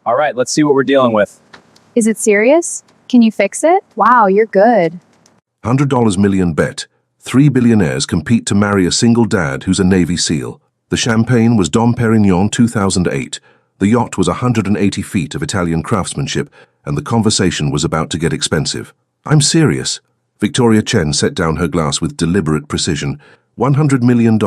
All right, let's see what we're dealing with. Is it serious? Can you fix it? Wow, you're good. $100 million bet. 3 billionaires compete to marry a single dad who's a Navy SEAL. The champagne was Dom Perignon 2008. The yacht was 180 feet of Italian craftsmanship, and the conversation was about to get expensive. I'm serious. Victoria Chen set down her glass with deliberate precision. $100 million.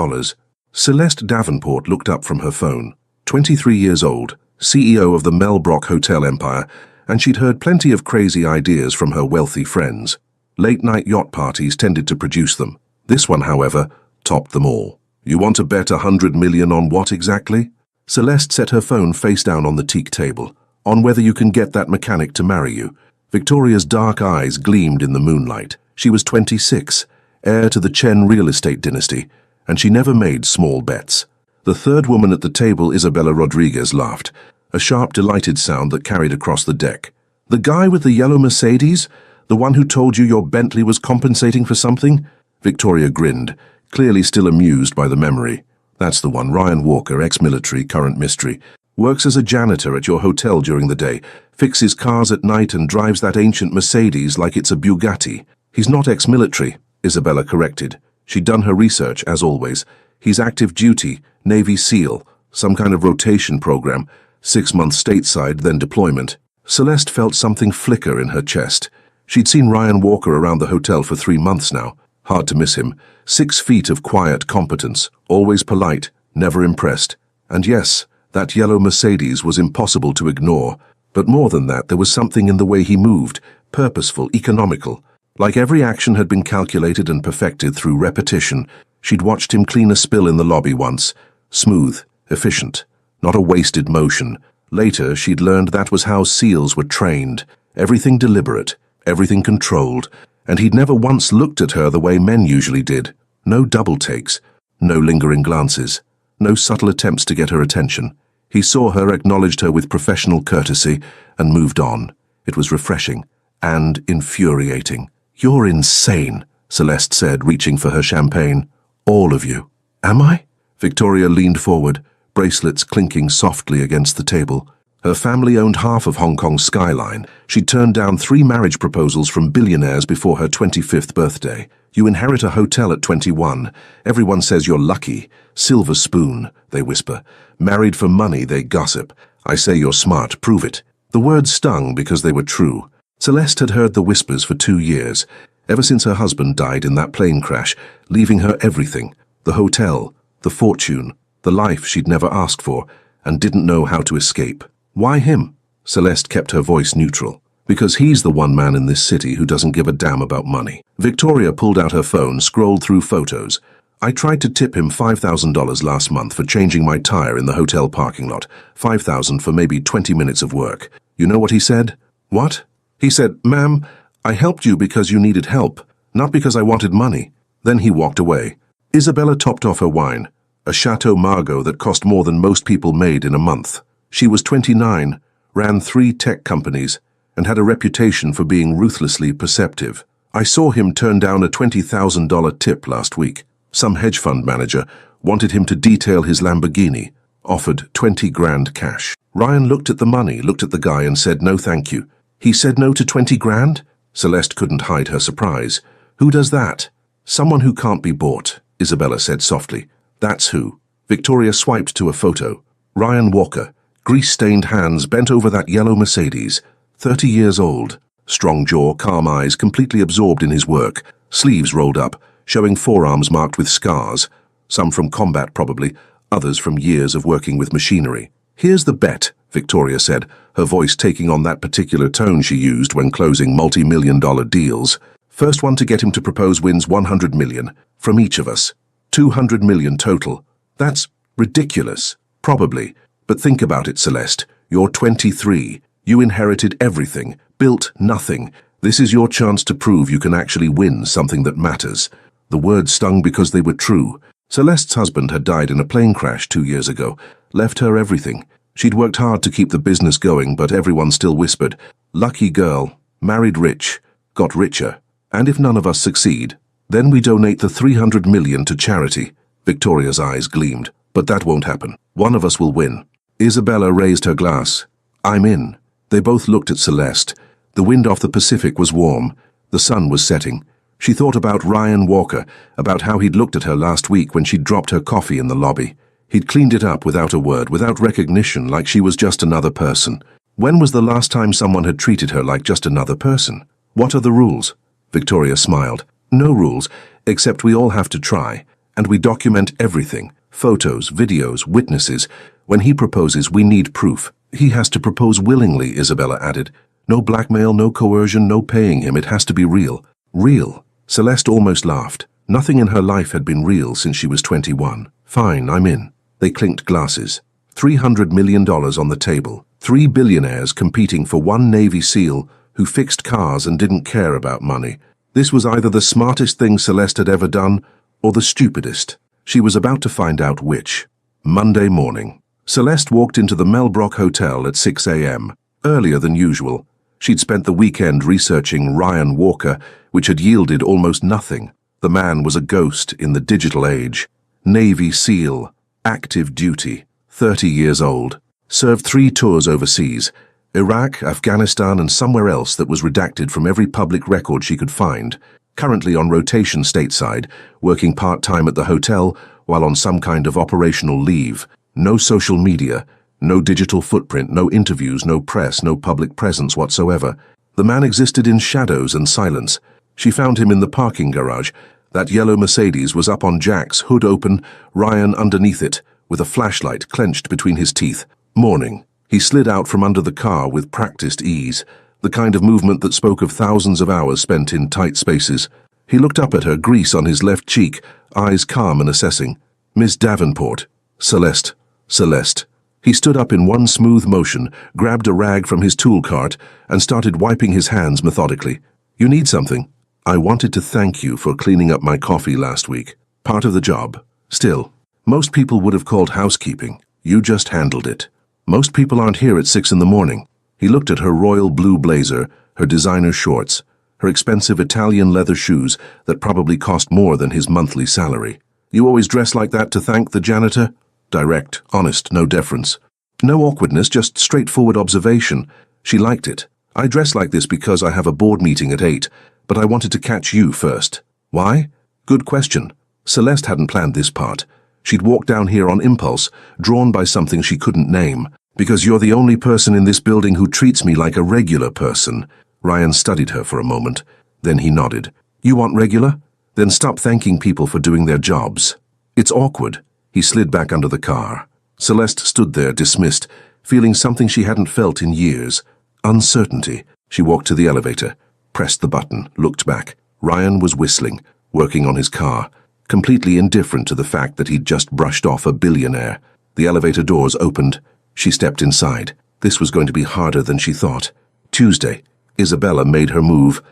Celeste Davenport looked up from her phone. 23 years old, CEO of the Mel Brock Hotel empire, and she'd heard plenty of crazy ideas from her wealthy friends. Late-night yacht parties tended to produce them. This one, however, topped them all. You want to bet $100 million on what exactly? Celeste set her phone face down on the teak table. On whether you can get that mechanic to marry you. Victoria's dark eyes gleamed in the moonlight. She was 26, heir to the Chen real estate dynasty, and she never made small bets. The third woman at the table, Isabella Rodriguez, laughed, a sharp, delighted sound that carried across the deck. The guy with the yellow Mercedes? The one who told you your Bentley was compensating for something? Victoria grinned, clearly still amused by the memory. That's the one, Ryan Walker, ex-military, current mystery. Works as a janitor at your hotel during the day, fixes cars at night and drives that ancient Mercedes like it's a Bugatti. He's not ex-military, Isabella corrected. She'd done her research, as always. He's active duty, Navy SEAL, some kind of rotation program, 6 months stateside, then deployment. Celeste felt something flicker in her chest. She'd seen Ryan Walker around the hotel for 3 months now. Hard to miss him. 6 feet of quiet competence, always polite, never impressed. And yes, that yellow Mercedes was impossible to ignore. But more than that, there was something in the way he moved, purposeful, economical. Like every action had been calculated and perfected through repetition. She'd watched him clean a spill in the lobby once. Smooth, efficient, not a wasted motion. Later, she'd learned that was how SEALs were trained. Everything deliberate, everything controlled, and he'd never once looked at her the way men usually did. No double takes, no lingering glances, no subtle attempts to get her attention. He saw her, acknowledged her with professional courtesy, and moved on. It was refreshing and infuriating. You're insane, Celeste said, reaching for her champagne. All of you. Am I? Victoria leaned forward, bracelets clinking softly against the table. Her family owned half of Hong Kong's skyline. She'd turned down 3 marriage proposals from billionaires before her 25th birthday. You inherit a hotel at 21. Everyone says you're lucky. Silver spoon, they whisper. Married for money, they gossip. I say you're smart, prove it. The words stung because they were true. Celeste had heard the whispers for 2 years, ever since her husband died in that plane crash, leaving her everything. The hotel, the fortune, the life she'd never asked for, and didn't know how to escape. Why him? Celeste kept her voice neutral. Because he's the one man in this city who doesn't give a damn about money. Victoria pulled out her phone, scrolled through photos. I tried to tip him $5,000 last month for changing my tire in the hotel parking lot. $5,000 for maybe 20 minutes of work. You know what he said? What? He said, "Ma'am, I helped you because you needed help, not because I wanted money." Then he walked away. Isabella topped off her wine, a Chateau Margaux that cost more than most people made in a month. She was 29, ran 3 tech companies, and had a reputation for being ruthlessly perceptive. I saw him turn down a $20,000 tip last week. Some hedge fund manager wanted him to detail his Lamborghini, offered 20 grand cash. Ryan looked at the money, looked at the guy and said no thank you. He said no to 20 grand? Celeste couldn't hide her surprise. Who does that? Someone who can't be bought, Isabella said softly. That's who. Victoria swiped to a photo. Ryan Walker, grease-stained hands bent over that yellow Mercedes. 30 years old. Strong jaw, calm eyes, completely absorbed in his work. Sleeves rolled up, showing forearms marked with scars. Some from combat probably, others from years of working with machinery. Here's the bet, Victoria said, her voice taking on that particular tone she used when closing multi-million-dollar deals. First one to get him to propose wins $100 million, from each of us. $200 million total. That's ridiculous. Probably. But think about it, Celeste. You're 23. You inherited everything, built nothing. This is your chance to prove you can actually win something that matters. The words stung because they were true. Celeste's husband had died in a plane crash 2 years ago, left her everything. She'd worked hard to keep the business going, but everyone still whispered, "Lucky girl, married rich, got richer. And if none of us succeed, then we donate the $300 million to charity." Victoria's eyes gleamed. But that won't happen. One of us will win. Isabella raised her glass. I'm in. They both looked at Celeste. The wind off the Pacific was warm. The sun was setting. She thought about Ryan Walker, about how he'd looked at her last week when she'd dropped her coffee in the lobby. He'd cleaned it up without a word, without recognition, like she was just another person. When was the last time someone had treated her like just another person? What are the rules? Victoria smiled. No rules, except we all have to try. And we document everything. Photos, videos, witnesses. When he proposes, we need proof. He has to propose willingly, Isabella added. No blackmail, no coercion, no paying him. It has to be real. Real. Celeste almost laughed. Nothing in her life had been real since she was 21. Fine, I'm in. They clinked glasses. $300 million on the table. 3 billionaires competing for one Navy SEAL who fixed cars and didn't care about money. This was either the smartest thing Celeste had ever done or the stupidest. She was about to find out which. Monday morning. Celeste walked into the Melbrook Hotel at 6 a.m., earlier than usual. She'd spent the weekend researching Ryan Walker, which had yielded almost nothing. The man was a ghost in the digital age. Navy SEAL, active duty, 30 years old. Served 3 tours overseas, Iraq, Afghanistan, and somewhere else that was redacted from every public record she could find. Currently on rotation stateside, working part-time at the hotel while on some kind of operational leave. No social media, no digital footprint, no interviews, no press, no public presence whatsoever. The man existed in shadows and silence. She found him in the parking garage. That yellow Mercedes was up on Jack's, hood open, Ryan underneath it, with a flashlight clenched between his teeth. Morning. He slid out from under the car with practiced ease, the kind of movement that spoke of thousands of hours spent in tight spaces. He looked up at her, grease on his left cheek, eyes calm and assessing. Miss Davenport. Celeste. Celeste. He stood up in one smooth motion, grabbed a rag from his tool cart, and started wiping his hands methodically. You need something? I wanted to thank you for cleaning up my coffee last week. Part of the job. Still, most people would have called housekeeping. You just handled it. Most people aren't here at 6 in the morning. He looked at her royal blue blazer, her designer shorts, her expensive Italian leather shoes that probably cost more than his monthly salary. You always dress like that to thank the janitor? Direct, honest, no deference. No awkwardness, just straightforward observation. She liked it. I dress like this because I have a board meeting at 8, but I wanted to catch you first. Why? Good question. Celeste hadn't planned this part. She'd walked down here on impulse, drawn by something she couldn't name. Because you're the only person in this building who treats me like a regular person. Ryan studied her for a moment. Then he nodded. You want regular? Then stop thanking people for doing their jobs. It's awkward. He slid back under the car. Celeste stood there, dismissed, feeling something she hadn't felt in years. Uncertainty. She walked to the elevator, pressed the button, looked back. Ryan was whistling, working on his car, completely indifferent to the fact that he'd just brushed off a billionaire. The elevator doors opened. She stepped inside. This was going to be harder than she thought. Tuesday. Isabella made her move.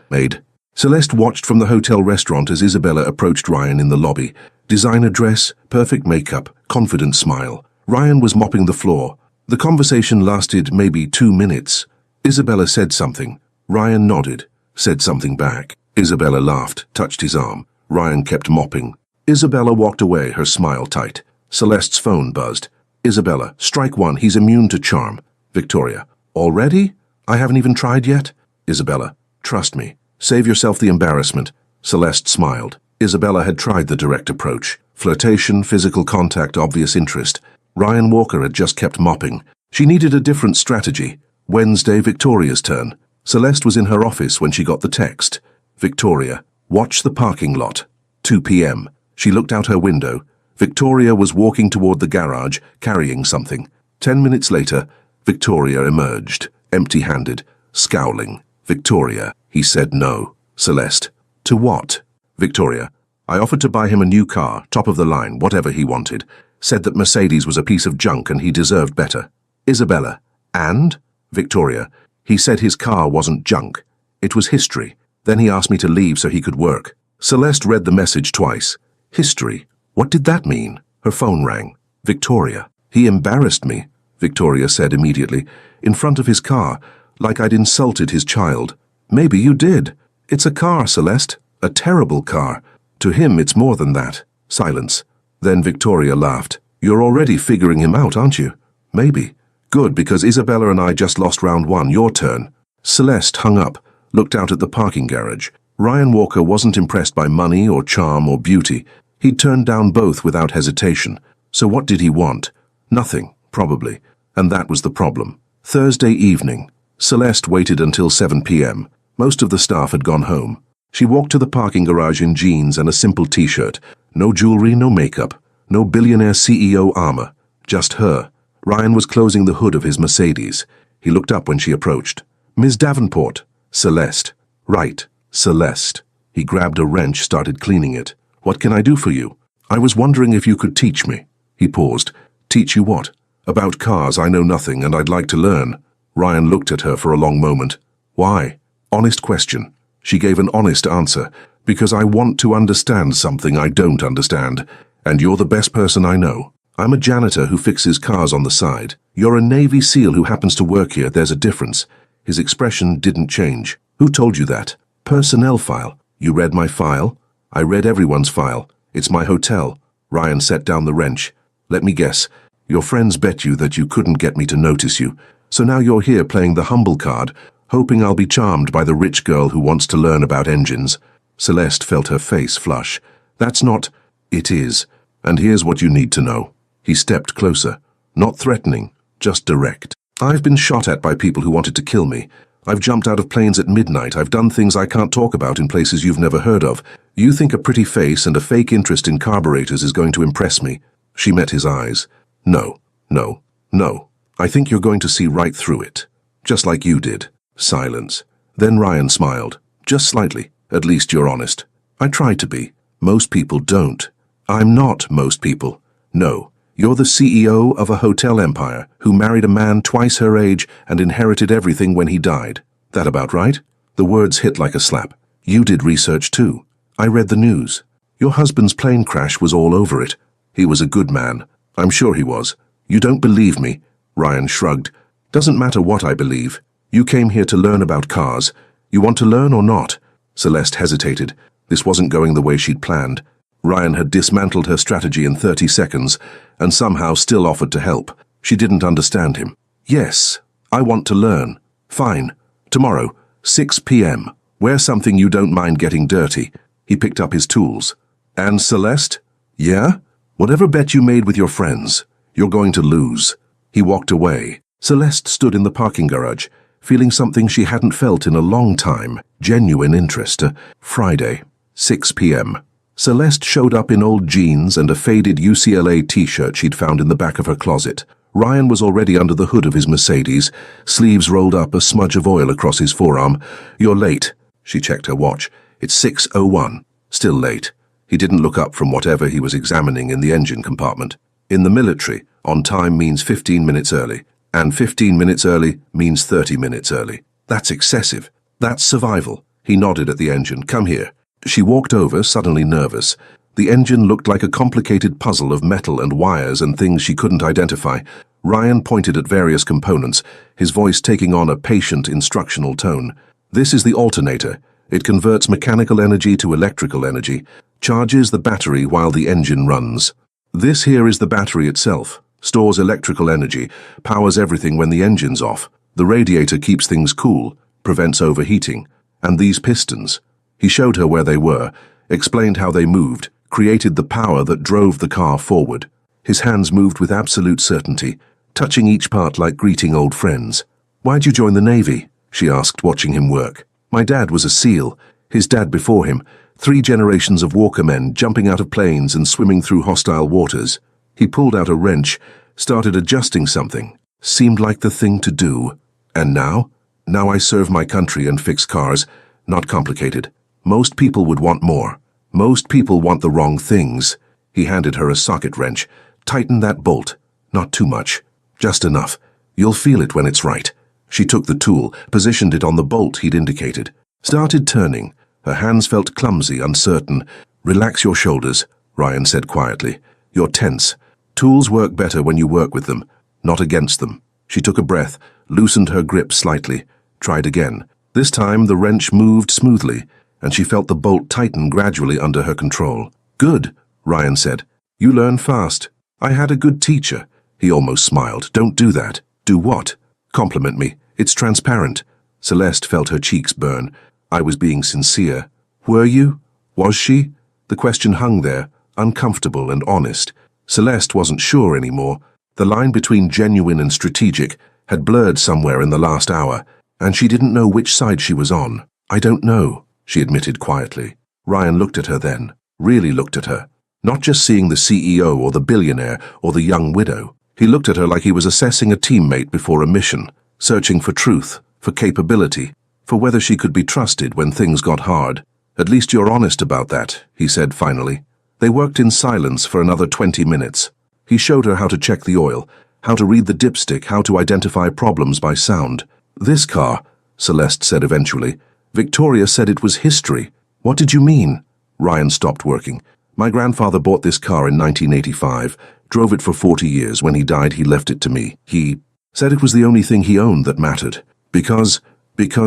Celeste watched from the hotel restaurant as Isabella approached Ryan in the lobby. Designer dress, perfect makeup, confident smile. Ryan was mopping the floor. The conversation lasted maybe 2 minutes. Isabella said something. Ryan nodded, said something back. Isabella laughed, touched his arm. Ryan kept mopping. Isabella walked away, her smile tight. Celeste's phone buzzed. Isabella, strike one, he's immune to charm. Victoria, already? I haven't even tried yet. Isabella, trust me. Save yourself the embarrassment. Celeste smiled. Isabella had tried the direct approach. Flirtation, physical contact, obvious interest. Ryan Walker had just kept mopping. She needed a different strategy. Wednesday, Victoria's turn. Celeste was in her office when she got the text. Victoria, watch the parking lot. 2 p.m. She looked out her window. Victoria was walking toward the garage, carrying something. 10 minutes later, Victoria emerged, empty-handed, scowling. Victoria, he said no. Celeste, to what? Victoria, I offered to buy him a new car, top of the line, whatever he wanted. Said that Mercedes was a piece of junk and he deserved better. Isabella, and? Victoria, he said his car wasn't junk. It was history. Then he asked me to leave so he could work. Celeste read the message twice. History. What did that mean? Her phone rang. Victoria. He embarrassed me, Victoria said immediately, in front of his car, like I'd insulted his child. Maybe you did. It's a car, Celeste. A terrible car. To him, it's more than that. Silence. Then Victoria laughed. You're already figuring him out, aren't you? Maybe. Good, because Isabella and I just lost round one. Your turn. Celeste hung up, looked out at the parking garage. Ryan Walker wasn't impressed by money or charm or beauty. He'd turned down both without hesitation. So what did he want? Nothing, probably. And that was the problem. Thursday evening. Celeste waited until 7 p.m. Most of the staff had gone home. She walked to the parking garage in jeans and a simple t-shirt. No jewelry, no makeup, no billionaire CEO armor. Just her. Ryan was closing the hood of his Mercedes. He looked up when she approached. Ms. Davenport. Celeste. Right, Celeste. He grabbed a wrench, started cleaning it. What can I do for you? I was wondering if you could teach me. He paused. Teach you what? About cars I know nothing and I'd like to learn. Ryan looked at her for a long moment. Why? Honest question. She gave an honest answer. Because I want to understand something I don't understand. And you're the best person I know. I'm a janitor who fixes cars on the side. You're a Navy SEAL who happens to work here. There's a difference. His expression didn't change. Who told you that? Personnel file. You read my file? I read everyone's file. It's my hotel. Ryan set down the wrench. Let me guess. Your friends bet you that you couldn't get me to notice you. So now you're here playing the humble card, hoping I'll be charmed by the rich girl who wants to learn about engines. Celeste felt her face flush. That's not... It is. And here's what you need to know. He stepped closer. Not threatening, just direct. I've been shot at by people who wanted to kill me. I've jumped out of planes at midnight. I've done things I can't talk about in places you've never heard of. You think a pretty face and a fake interest in carburetors is going to impress me? She met his eyes. No, no, no. I think you're going to see right through it. Just like you did. Silence. Then Ryan smiled. Just slightly. At least you're honest. I try to be. Most people don't. I'm not most people. No. You're the CEO of a hotel empire who married a man twice her age and inherited everything when he died. That about right? The words hit like a slap. You did research too. I read the news. Your husband's plane crash was all over it. He was a good man. I'm sure he was. You don't believe me? Ryan shrugged. Doesn't matter what I believe. You came here to learn about cars. You want to learn or not? Celeste hesitated. This wasn't going the way she'd planned. Ryan had dismantled her strategy in 30 seconds and somehow still offered to help. She didn't understand him. Yes, I want to learn. Fine. Tomorrow, 6 p.m. Wear something you don't mind getting dirty. He picked up his tools. And Celeste? Yeah? Whatever bet you made with your friends, you're going to lose. He walked away. Celeste stood in the parking garage, feeling something she hadn't felt in a long time. Genuine interest. Friday, 6 p.m. Celeste showed up in old jeans and a faded UCLA t-shirt she'd found in the back of her closet. Ryan was already under the hood of his Mercedes, sleeves rolled up, a smudge of oil across his forearm. You're late. She checked her watch. It's 6:01. Still late. He didn't look up from whatever he was examining in the engine compartment. In the military, on time means 15 minutes early, and 15 minutes early means 30 minutes early. That's excessive. That's survival. He nodded at the engine. Come here. She walked over, suddenly nervous. The engine looked like a complicated puzzle of metal and wires and things she couldn't identify. Ryan pointed at various components, his voice taking on a patient, instructional tone. This is the alternator. It converts mechanical energy to electrical energy, charges the battery while the engine runs. This here is the battery itself, stores electrical energy, powers everything when the engine's off. The radiator keeps things cool, prevents overheating. And these pistons. He showed her where they were, explained how they moved, created the power that drove the car forward. His hands moved with absolute certainty, touching each part like greeting old friends. Why'd you join the Navy? She asked, watching him work. My dad was a SEAL, his dad before him, 3 generations of Walker men jumping out of planes and swimming through hostile waters. He pulled out a wrench, started adjusting something. Seemed like the thing to do. And now? Now I serve my country and fix cars. Not complicated. Most people would want more. Most people want the wrong things. He handed her a socket wrench. Tighten that bolt. Not too much. Just enough. You'll feel it when it's right. She took the tool, positioned it on the bolt he'd indicated. Started turning. Her hands felt clumsy, uncertain. Relax your shoulders, Ryan said quietly. You're tense. Tools work better when you work with them, not against them. She took a breath, loosened her grip slightly. Tried again. This time the wrench moved smoothly, and she felt the bolt tighten gradually under her control. Good, Ryan said. You learn fast. I had a good teacher. He almost smiled. Don't do that. Do what? Compliment me. It's transparent. Celeste felt her cheeks burn. I was being sincere. Were you? Was she? The question hung there, uncomfortable and honest. Celeste wasn't sure anymore. The line between genuine and strategic had blurred somewhere in the last hour, and she didn't know which side she was on. I don't know, she admitted quietly. Ryan looked at her then, really looked at her. Not just seeing the CEO or the billionaire or the young widow. He looked at her like he was assessing a teammate before a mission, searching for truth, for capability, for whether she could be trusted when things got hard. At least you're honest about that, he said finally. They worked in silence for another 20 minutes. He showed her how to check the oil, how to read the dipstick, how to identify problems by sound. This car, Celeste said eventually. Victoria said it was history. What did you mean? Ryan stopped working. My grandfather bought this car in 1985, drove it for 40 years. When he died, he left it to me. He said it was the only thing he owned that mattered. Because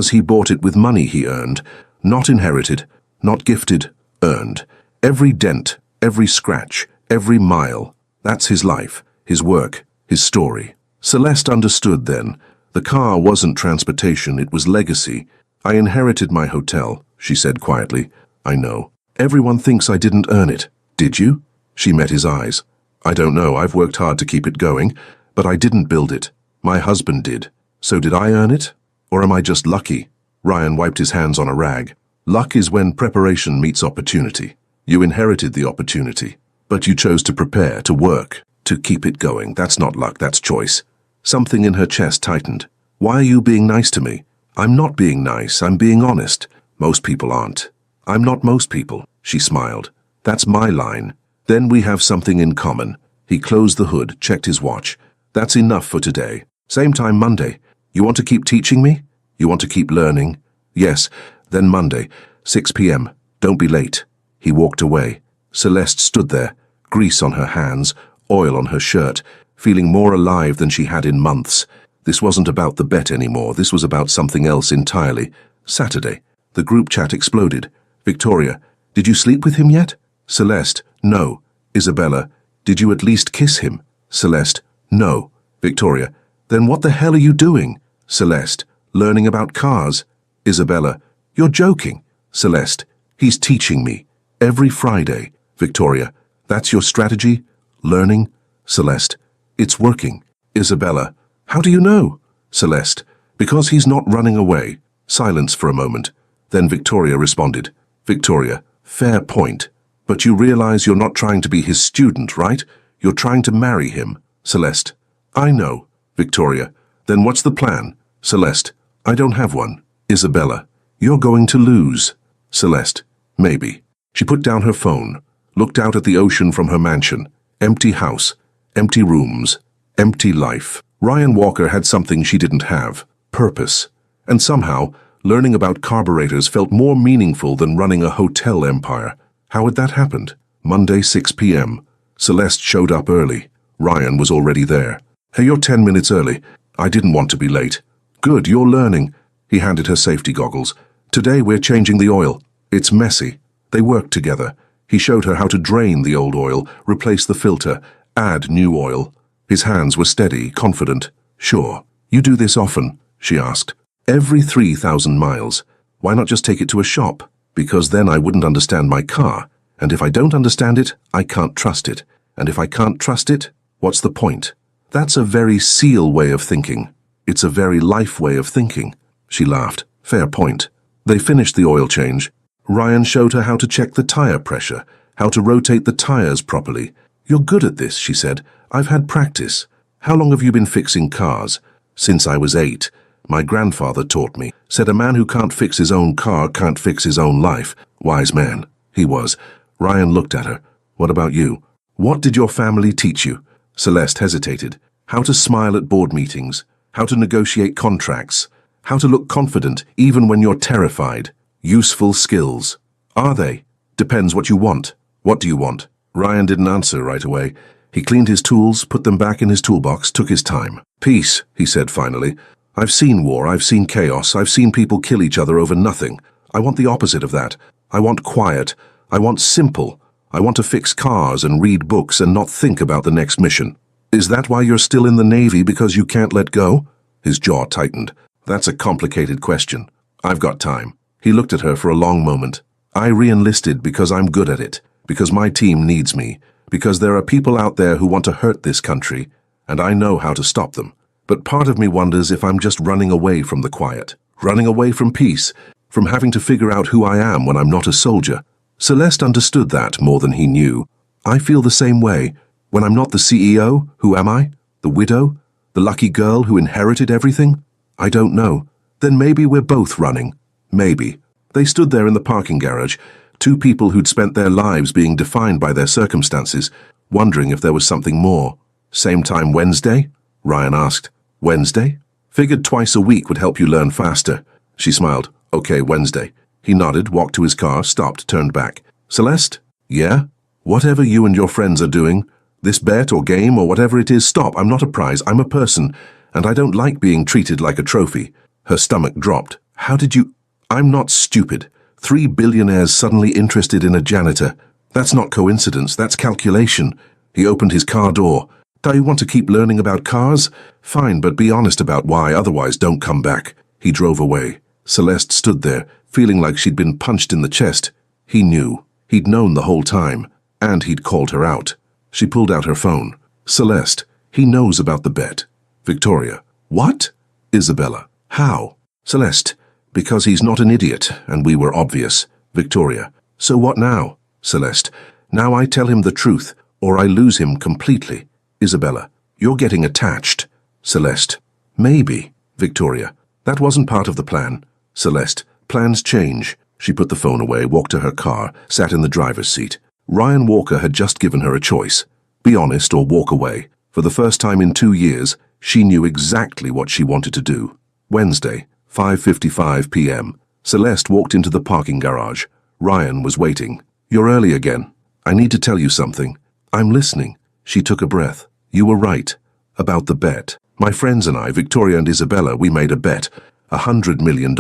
he bought it with money he earned, not inherited, not gifted, earned. Every dent, every scratch, every mile. That's his life, his work, his story. Celeste understood then. The car wasn't transportation, it was legacy. I inherited my hotel, she said quietly. I know. Everyone thinks I didn't earn it. Did you? She met his eyes. I don't know, I've worked hard to keep it going, but I didn't build it. My husband did. So did I earn it? Or am I just lucky? Ryan wiped his hands on a rag. Luck is when preparation meets opportunity. You inherited the opportunity, but you chose to prepare, to work, to keep it going. That's not luck, that's choice. Something in her chest tightened. Why are you being nice to me? I'm not being nice, I'm being honest. Most people aren't. I'm not most people, she smiled. That's my line. Then we have something in common. He closed the hood, checked his watch. That's enough for today. Same time Monday. You want to keep teaching me? You want to keep learning? Yes, then Monday, 6 p.m. Don't be late. He walked away. Celeste stood there, grease on her hands, oil on her shirt, feeling more alive than she had in months. This wasn't about the bet anymore. This was about something else entirely. Saturday. The group chat exploded. Victoria, did you sleep with him yet? Celeste, no. Isabella, did you at least kiss him? Celeste, no. Victoria, then what the hell are you doing? Celeste, learning about cars. Isabella, you're joking. Celeste, he's teaching me. Every Friday. Victoria, that's your strategy? Learning? Celeste, it's working. Isabella, how do you know? Celeste, because he's not running away. Silence for a moment. Then Victoria responded. Victoria, fair point. But you realize you're not trying to be his student, right? You're trying to marry him. Celeste, I know. Victoria, then what's the plan? Celeste, I don't have one. Isabella, you're going to lose. Celeste, maybe. She put down her phone, looked out at the ocean from her mansion. Empty house, empty rooms, empty life. Ryan Walker had something she didn't have, purpose. And somehow, learning about carburetors felt more meaningful than running a hotel empire. How had that happened? Monday, 6 p.m. Celeste showed up early. Ryan was already there. Hey, you're 10 minutes early. I didn't want to be late. Good, you're learning. He handed her safety goggles. Today we're changing the oil. It's messy. They worked together. He showed her how to drain the old oil, replace the filter, add new oil. His hands were steady, confident. Sure. You do this often? She asked. Every 3,000 miles. Why not just take it to a shop? Because then I wouldn't understand my car. And if I don't understand it, I can't trust it. And if I can't trust it, what's the point? That's a very SEAL way of thinking. It's a very life way of thinking. She laughed. Fair point. They finished the oil change. Ryan showed her how to check the tire pressure, how to rotate the tires properly. You're good at this, she said. I've had practice. How long have you been fixing cars? Since I was 8. My grandfather taught me. Said a man who can't fix his own car can't fix his own life. Wise man. He was. Ryan looked at her. What about you? What did your family teach you? Celeste hesitated. How to smile at board meetings. How to negotiate contracts. How to look confident even when you're terrified. Useful skills. Are they? Depends what you want. What do you want? Ryan didn't answer right away. He cleaned his tools, put them back in his toolbox, took his time. Peace, he said finally. I've seen war, I've seen chaos, I've seen people kill each other over nothing. I want the opposite of that. I want quiet. I want simple. I want to fix cars and read books and not think about the next mission. Is that why you're still in the Navy, because you can't let go? His jaw tightened. That's a complicated question. I've got time. He looked at her for a long moment. I re-enlisted because I'm good at it, because my team needs me, because there are people out there who want to hurt this country, and I know how to stop them. But part of me wonders if I'm just running away from the quiet, running away from peace, from having to figure out who I am when I'm not a soldier. Celeste understood that more than he knew. I feel the same way. When I'm not the CEO, who am I? The widow? The lucky girl who inherited everything? I don't know. Then maybe we're both running. Maybe. They stood there in the parking garage, two people who'd spent their lives being defined by their circumstances, wondering if there was something more. Same time Wednesday? Ryan asked. Wednesday? Figured twice a week would help you learn faster. She smiled. Okay, Wednesday. He nodded, walked to his car, stopped, turned back. Celeste? Yeah? Whatever you and your friends are doing, this bet or game or whatever it is, stop. I'm not a prize, I'm a person, and I don't like being treated like a trophy. Her stomach dropped. How did you... I'm not stupid. 3 billionaires suddenly interested in a janitor. That's not coincidence, that's calculation. He opened his car door. Do you want to keep learning about cars? Fine, but be honest about why, otherwise don't come back. He drove away. Celeste stood there, feeling like she'd been punched in the chest. He knew. He'd known the whole time. And he'd called her out. She pulled out her phone. Celeste, he knows about the bet. Victoria. What? Isabella. How? Celeste. Because he's not an idiot, and we were obvious. Victoria. So what now? Celeste. Now I tell him the truth, or I lose him completely. Isabella. You're getting attached. Celeste. Maybe. Victoria. That wasn't part of the plan. Celeste. Plans change. She put the phone away, walked to her car, sat in the driver's seat. Ryan Walker had just given her a choice. Be honest or walk away. For the first time in 2 years, she knew exactly what she wanted to do. Wednesday, 5:55 p.m. Celeste walked into the parking garage. Ryan was waiting. You're early again. I need to tell you something. I'm listening. She took a breath. You were right. About the bet. My friends and I, Victoria and Isabella, we made a bet. $100 million.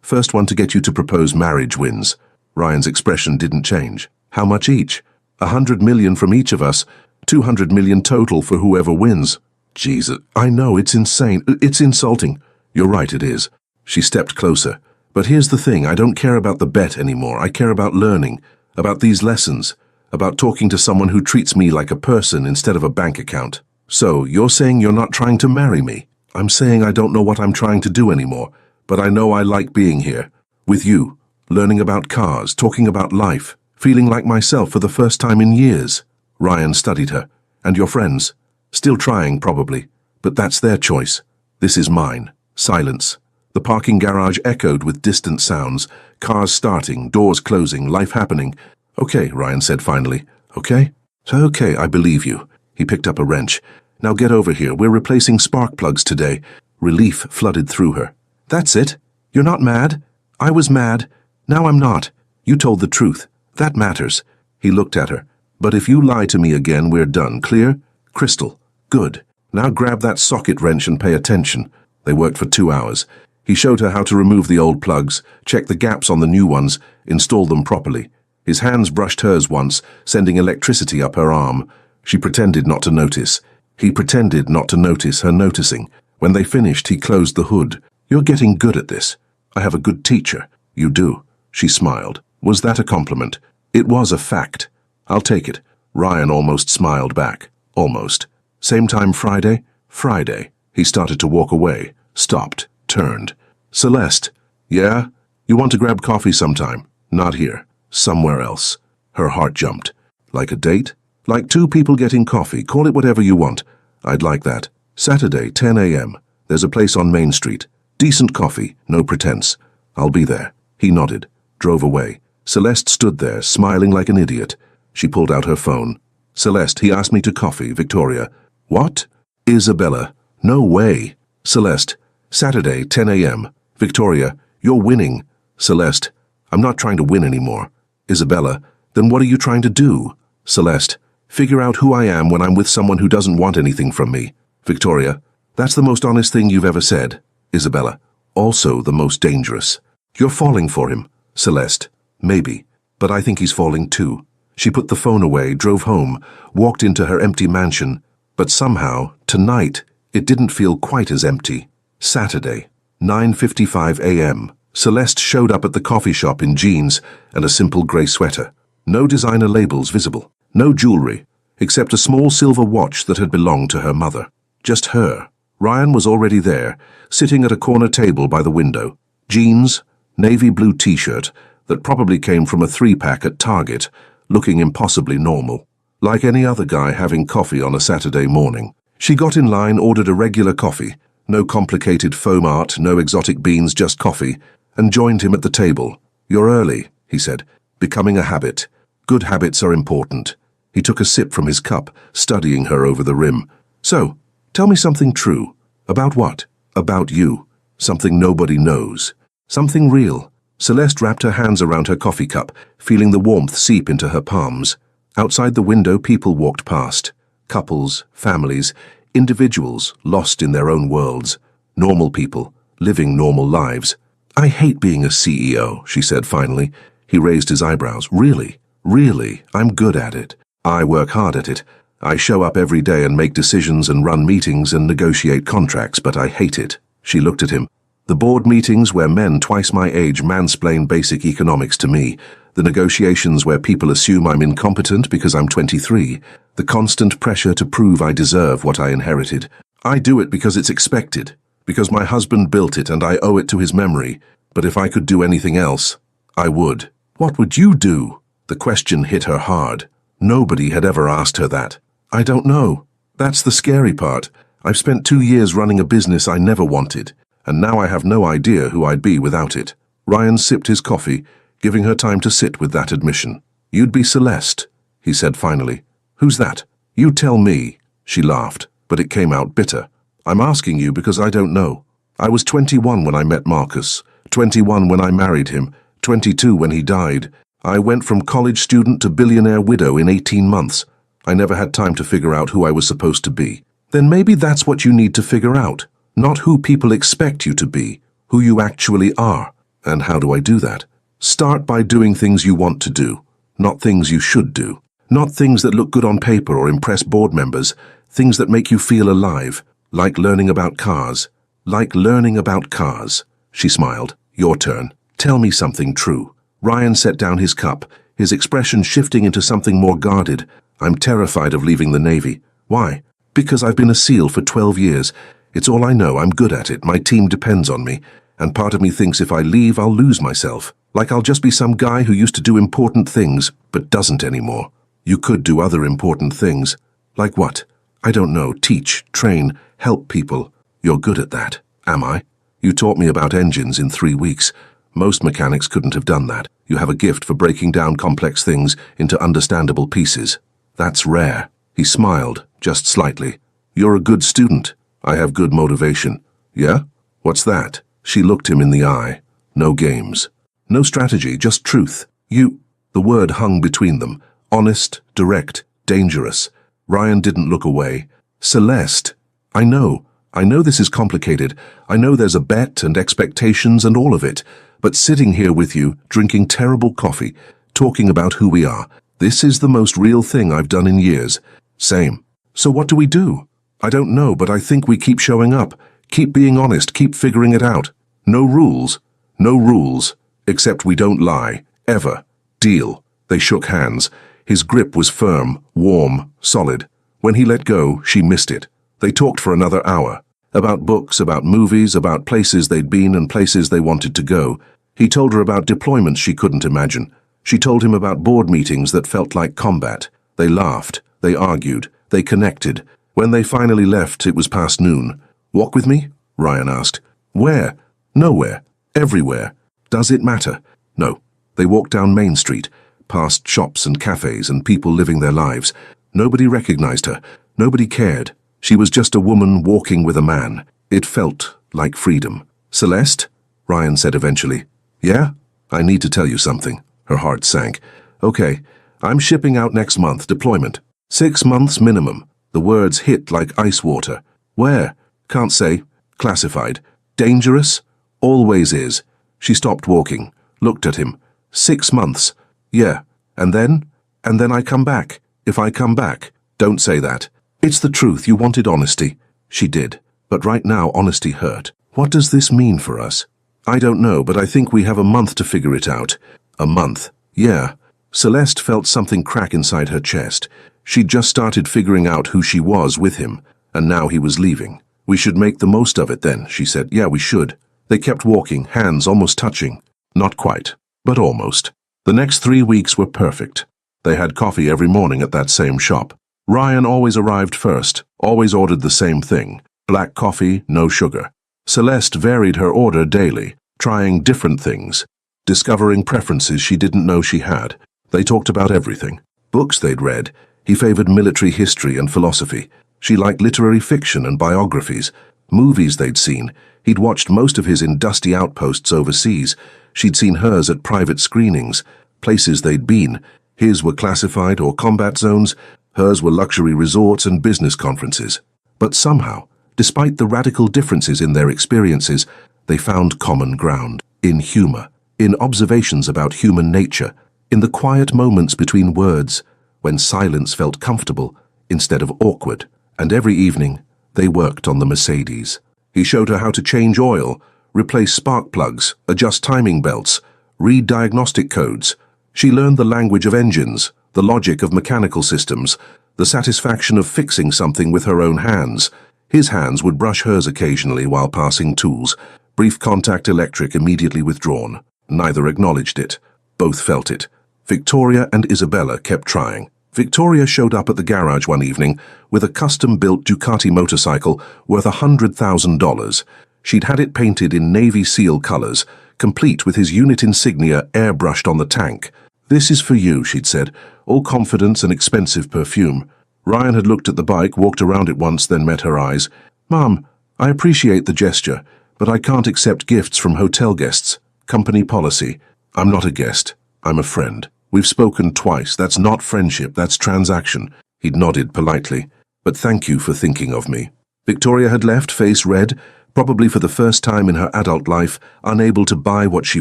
First one to get you to propose marriage wins. Ryan's expression didn't change. How much each? 100 million from each of us. 200 million total for whoever wins. Jesus, I know, it's insane. It's insulting. You're right, it is. She stepped closer. But here's the thing, I don't care about the bet anymore. I care about learning, about these lessons, about talking to someone who treats me like a person instead of a bank account. So, you're saying you're not trying to marry me? I'm saying I don't know what I'm trying to do anymore, but I know I like being here. With you, learning about cars, talking about life, feeling like myself for the first time in years. Ryan studied her. And your friends? Still trying, probably. But that's their choice. This is mine. Silence. The parking garage echoed with distant sounds. Cars starting, doors closing, life happening. Okay, Ryan said finally. Okay? Okay, I believe you. He picked up a wrench. Now get over here. We're replacing spark plugs today. Relief flooded through her. That's it. You're not mad? I was mad. Now I'm not. You told the truth. That matters. He looked at her. But if you lie to me again, we're done. Clear? Crystal. Good. Now grab that socket wrench and pay attention. They worked for 2 hours. He showed her how to remove the old plugs, check the gaps on the new ones, install them properly. His hands brushed hers once, sending electricity up her arm. She pretended not to notice. He pretended not to notice her noticing. When they finished, he closed the hood. You're getting good at this. I have a good teacher. You do. She smiled. Was that a compliment? It was a fact. I'll take it. Ryan almost smiled back. Almost. Same time Friday? Friday. He started to walk away. Stopped. Turned. Celeste. Yeah? You want to grab coffee sometime? Not here. Somewhere else. Her heart jumped. Like a date? Like 2 people getting coffee. Call it whatever you want. I'd like that. Saturday, 10 a.m. There's a place on Main Street. Decent coffee. No pretense. I'll be there. He nodded. Drove away. Celeste stood there, smiling like an idiot. She pulled out her phone. Celeste, he asked me to coffee. Victoria. What? Isabella. No way. Celeste. Saturday, 10 a.m. Victoria. You're winning. Celeste. I'm not trying to win anymore. Isabella. Then what are you trying to do? Celeste. Figure out who I am when I'm with someone who doesn't want anything from me. Victoria. That's the most honest thing you've ever said. Isabella. Also the most dangerous. You're falling for him. Celeste. Maybe. But I think he's falling too. She put the phone away, drove home, walked into her empty mansion. But somehow, tonight, it didn't feel quite as empty. Saturday, 9:55 a.m. Celeste showed up at the coffee shop in jeans and a simple grey sweater. No designer labels visible. No jewelry, except a small silver watch that had belonged to her mother. Just her. Ryan was already there, sitting at a corner table by the window. Jeans, navy blue t-shirt that probably came from a 3-pack at Target, looking impossibly normal. Like any other guy having coffee on a Saturday morning. She got in line, ordered a regular coffee, no complicated foam art, no exotic beans, just coffee, and joined him at the table. "You're early," he said, "becoming a habit. Good habits are important." He took a sip from his cup, studying her over the rim. "So, tell me something true." "About what?" "About you. Something nobody knows. Something real." Celeste wrapped her hands around her coffee cup, feeling the warmth seep into her palms. Outside the window, people walked past. Couples, families, individuals lost in their own worlds. Normal people, living normal lives. "I hate being a CEO," she said finally. He raised his eyebrows. "Really? Really? I'm good at it. I work hard at it. I show up every day and make decisions and run meetings and negotiate contracts, but I hate it." She looked at him. "The board meetings where men twice my age mansplain basic economics to me. The negotiations where people assume I'm incompetent because I'm 23. The constant pressure to prove I deserve what I inherited. I do it because it's expected. Because my husband built it and I owe it to his memory. But if I could do anything else, I would." "What would you do?" The question hit her hard. Nobody had ever asked her that. "I don't know. That's the scary part. I've spent 2 years running a business I never wanted, and now I have no idea who I'd be without it." Ryan sipped his coffee, giving her time to sit with that admission. "You'd be Celeste," he said finally. "Who's that?" "You tell me." She laughed, but it came out bitter. "I'm asking you because I don't know. I was 21 when I met Marcus, 21 when I married him, 22 when he died. I went from college student to billionaire widow in 18 months. I never had time to figure out who I was supposed to be." "Then maybe that's what you need to figure out. Not who people expect you to be, who you actually are." "And how do I do that?" "Start by doing things you want to do, not things you should do. Not things that look good on paper or impress board members, things that make you feel alive, like learning about cars." "Like learning about cars." She smiled. "Your turn. Tell me something true." Ryan set down his cup, his expression shifting into something more guarded. "I'm terrified of leaving the Navy." "Why?" "Because I've been a SEAL for 12 years. It's all I know. I'm good at it. My team depends on me. And part of me thinks if I leave, I'll lose myself. Like I'll just be some guy who used to do important things, but doesn't anymore." "You could do other important things." "Like what?" "I don't know. Teach, train, help people." "You're good at that." "Am I?" "You taught me about engines in 3 weeks. Most mechanics couldn't have done that. You have a gift for breaking down complex things into understandable pieces." "That's rare." He smiled, just slightly. "You're a good student. I have good motivation." "Yeah? What's that?" She looked him in the eye. "No games. No strategy, just truth. You—" The word hung between them. Honest, direct, dangerous. Ryan didn't look away. "Celeste, I know this is complicated. I know there's a bet and expectations and all of it. But sitting here with you, drinking terrible coffee, talking about who we are, this is the most real thing I've done in years." "Same." "So what do we do?" "I don't know, but I think we keep showing up. Keep being honest, keep figuring it out. No rules. No rules. Except we don't lie. Ever. Deal." They shook hands. His grip was firm, warm, solid. When he let go, she missed it. They talked for another hour. About books, about movies, about places they'd been and places they wanted to go. He told her about deployments she couldn't imagine. She told him about board meetings that felt like combat. They laughed. They argued. They connected. When they finally left, it was past noon. "Walk with me?" Ryan asked. "Where?" "Nowhere. Everywhere." "Does it matter?" "No." They walked down Main Street, past shops and cafes and people living their lives. Nobody recognized her. Nobody cared. She was just a woman walking with a man. It felt like freedom. "Celeste?" Ryan said eventually. "Yeah? I need to tell you something." Her heart sank. "Okay, I'm shipping out next month, deployment. 6 months minimum." The words hit like ice water. "Where?" "Can't say. Classified." "Dangerous?" "Always is." She stopped walking, looked at him. 6 months. "Yeah. And then?" "And then I come back. If I come back." "Don't say that." It's the truth. You wanted honesty. She did. But right now, honesty hurt. What does this mean for us? I don't know, but I think we have a month to figure it out. A month. Yeah. Celeste felt something crack inside her chest. She'd just started figuring out who she was with him, and now he was leaving. We should make the most of it then, she said. Yeah, we should. They kept walking, hands almost touching. Not quite, but almost. The next 3 weeks were perfect. They had coffee every morning at that same shop. Ryan always arrived first, always ordered the same thing. Black coffee, no sugar. Celeste varied her order daily, trying different things, discovering preferences she didn't know she had. They talked about everything. Books they'd read. He favored military history and philosophy. She liked literary fiction and biographies. Movies they'd seen. He'd watched most of his in dusty outposts overseas. She'd seen hers at private screenings. Places they'd been. His were classified or combat zones. Hers were luxury resorts and business conferences. But somehow, despite the radical differences in their experiences, they found common ground. In humor. In observations about human nature. In the quiet moments between words, when silence felt comfortable instead of awkward. And every evening, they worked on the Mercedes. He showed her how to change oil, replace spark plugs, adjust timing belts, read diagnostic codes. She learned the language of engines, the logic of mechanical systems, the satisfaction of fixing something with her own hands. His hands would brush hers occasionally while passing tools. Brief contact electric immediately withdrawn. Neither acknowledged it. Both felt it. Victoria and Isabella kept trying. Victoria showed up at the garage one evening with a custom-built Ducati motorcycle worth $100,000. She'd had it painted in Navy SEAL colors, complete with his unit insignia airbrushed on the tank. "This is for you," she'd said, all confidence and expensive perfume. Ryan had looked at the bike, walked around it once, then met her eyes. "Mom, I appreciate the gesture, but I can't accept gifts from hotel guests. Company policy. I'm not a guest. I'm a friend. We've spoken twice. That's not friendship, that's transaction." He'd nodded politely. "But thank you for thinking of me." Victoria had left, face red, probably for the first time in her adult life, unable to buy what she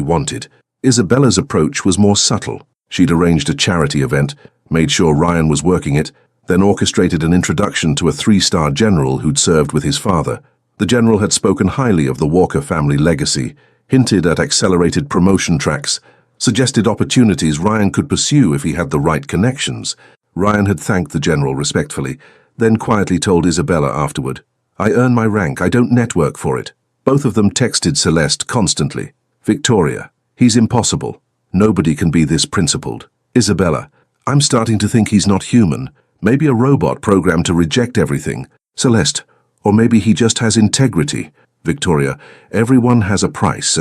wanted. Isabella's approach was more subtle. She'd arranged a charity event, made sure Ryan was working it, then orchestrated an introduction to a 3-star general who'd served with his father. The general had spoken highly of the Walker family legacy, hinted at accelerated promotion tracks, suggested opportunities Ryan could pursue if he had the right connections. Ryan had thanked the general respectfully, then quietly told Isabella afterward, "I earn my rank, I don't network for it." Both of them texted Celeste constantly. Victoria, "He's impossible. Nobody can be this principled." Isabella, "I'm starting to think he's not human. Maybe a robot programmed to reject everything." Celeste, "Or maybe he just has integrity." Victoria, "Everyone has a price."